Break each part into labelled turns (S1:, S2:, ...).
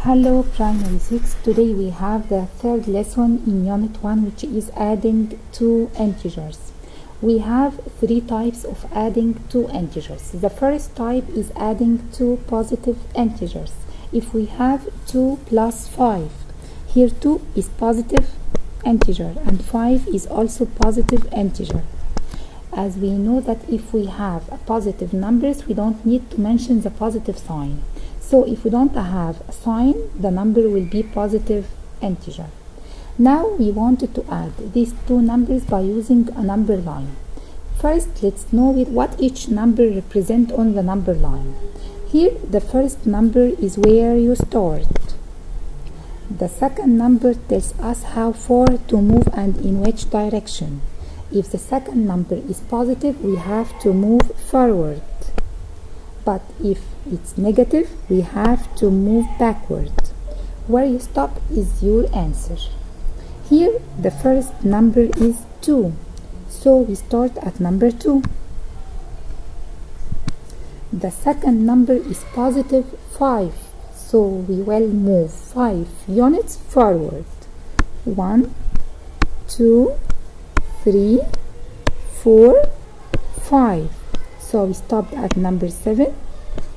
S1: Hello Primary 6. Today we have the third lesson in Unit 1, which is adding two integers. We have three types of adding two integers. The first type is adding two positive integers. If we have 2 plus 5, here 2 is positive integer and 5 is also positive integer. As we know that if we have positive numbers, we don't need to mention the positive sign. So if we don't have a sign, the number will be positive integer. Now we wanted to add these two numbers by using a number line. First, let's know what each number represents on the number line. Here, the first number is where you start. The second number tells us how far to move and in which direction. If the second number is positive, we have to move forward. But if it's negative, we have to move backward. Where you stop is your answer. Here, the first number is 2. So we start at number 2. The second number is positive 5. So we will move 5 units forward. 1, 2, 3, 4, 5. So we stopped at number 7,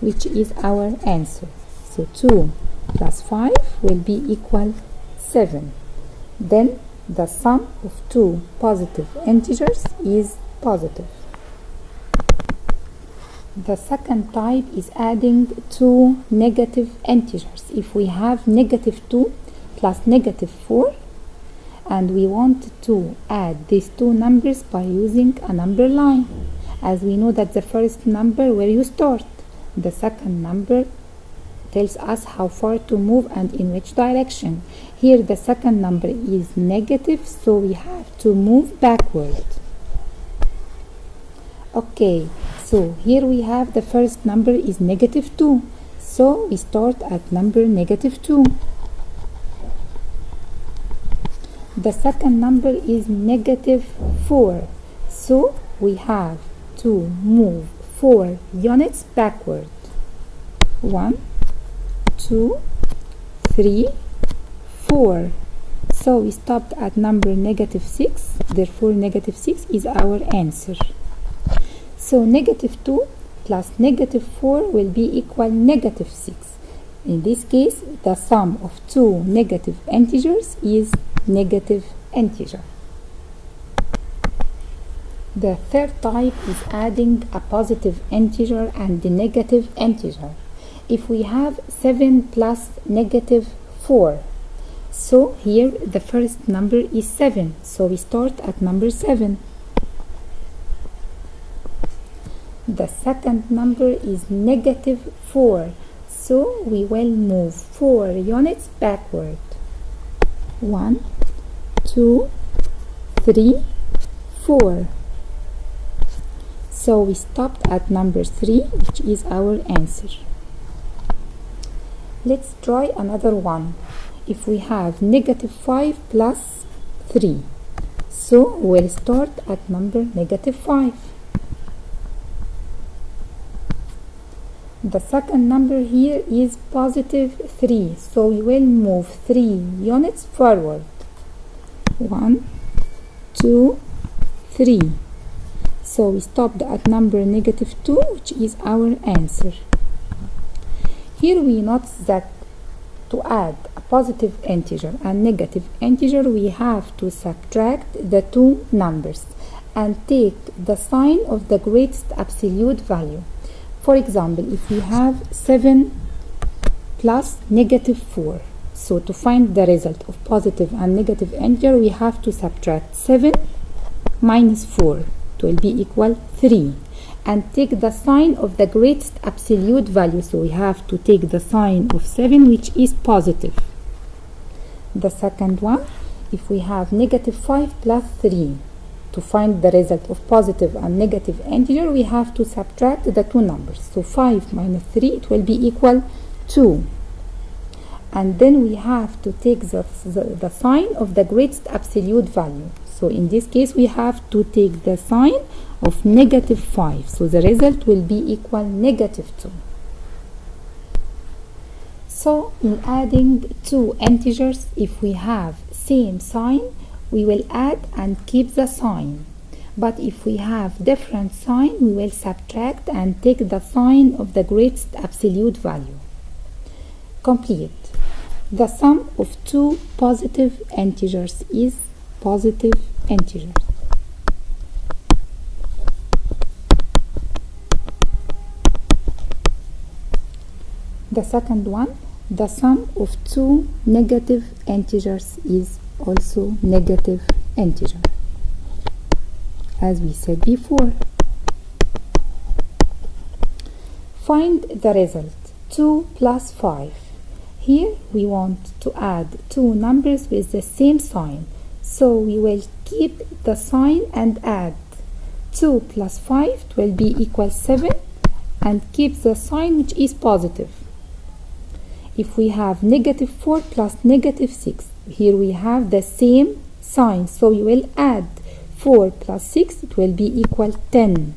S1: which is our answer. So 2 plus 5 will be equal 7. Then the sum of two positive integers is positive. The second type is adding two negative integers. If we have negative 2 plus negative 4, and we want to add these two numbers by using a number line. As we know that the first number where you start, the second number tells us how far to move and in which direction. Here the second number is negative, so we have to move backward. Okay, so here we have the first number is negative 2, so we start at number negative 2. The second number is negative 4, so we have to move 4 units backward. 1, 2, 3, 4. So we stopped at number negative 6, therefore negative 6 is our answer. So negative 2 plus negative 4 will be equal negative 6. In this case, the sum of two negative integers is negative integer. The third type is adding a positive integer and a negative integer. If we have 7 plus negative 4, so here the first number is 7, so we start at number 7. The second number is negative 4, so we will move 4 units backward. 1, 2, 3, 4. So we stopped at number 3, which is our answer. Let's try another one. If we have negative 5 plus 3, so we'll start at number negative 5. The second number here is positive 3, so we will move 3 units forward. 1, 2, 3. So we stopped at number negative 2, which is our answer. Here we note that to add a positive integer and negative integer, we have to subtract the two numbers and take the sign of the greatest absolute value. For example, if we have 7 plus negative 4, so to find the result of positive and negative integer, we have to subtract 7 minus 4. It will be equal 3, and take the sign of the greatest absolute value, so we have to take the sign of 7, which is positive. The second one, if we have negative 5 plus 3, to find the result of positive and negative integer, we have to subtract the two numbers, so 5 minus 3, it will be equal 2. And then we have to take the sign of the greatest absolute value. So in this case, we have to take the sign of negative 5. So the result will be equal negative 2. So in adding two integers, if we have same sign, we will add and keep the sign. But if we have different sign, we will subtract and take the sign of the greatest absolute value. Complete. The sum of two positive integers is positive integers. The second one, the sum of two negative integers is also negative integer, as we said before. Find the result, 2 plus 5. Here we want to add two numbers with the same sign, so we will keep the sign and add 2 plus 5, it will be equal 7, and keep the sign which is positive. If we have negative 4 plus negative 6, here we have the same sign, so we will add 4 plus 6, it will be equal 10,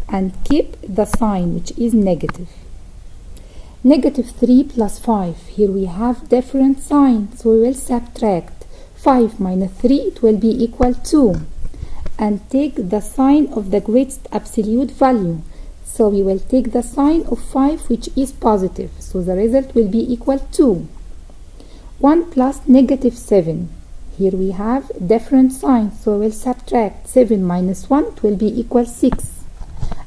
S1: and keep the sign which is negative. Negative 3 plus 5, here we have different sign, so we will subtract 5 minus 3, it will be equal 2, and take the sign of the greatest absolute value. So we will take the sign of 5 which is positive, so the result will be equal 2. 1 plus negative 7, here we have different signs, so we will subtract 7 minus 1, it will be equal 6,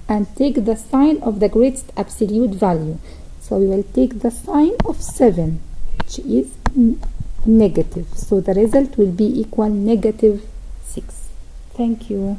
S1: and take the sign of the greatest absolute value. So we will take the sign of 7 which is negative, so the result will be equal negative 6. Thank you.